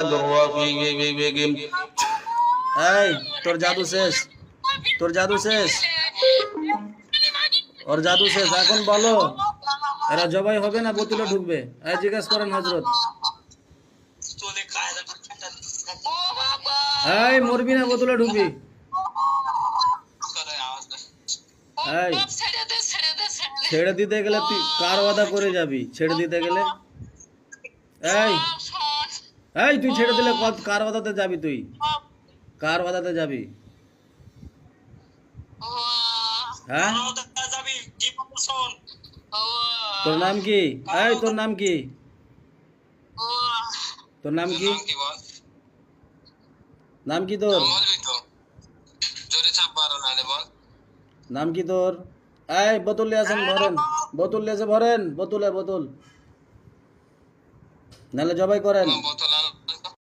এই তোর জাদু শেষ, তোর জাদু শেষ, ওর জাদু শেষ। এখন বলো এরা জবাই হবে না বোতলে ঢুকবে? এই জিজ্ঞাসা করেন হজরত। এই মরবি না বোতলে ঢুকবি? এই ছেড়ে দিতে গেলে তুই কার ওয়াদা করে যাবি? ছেড়ে দিতে গেলে এই এই তুই ছেড়ে দিলে কার ওয়াদাতে যাবি? তুই কার ওয়াদাতে যাবি? হ্যাঁ, তোর নাম কি? এই তোর নাম কি? তোর নাম কি? নাম কি তোর? নাম কি তোর? এই বোতল নিয়ে আসেন, ভরেন বোতল নিয়ে এসে ভরেন, বোতলে বোতল, নাহলে জবাই করেন।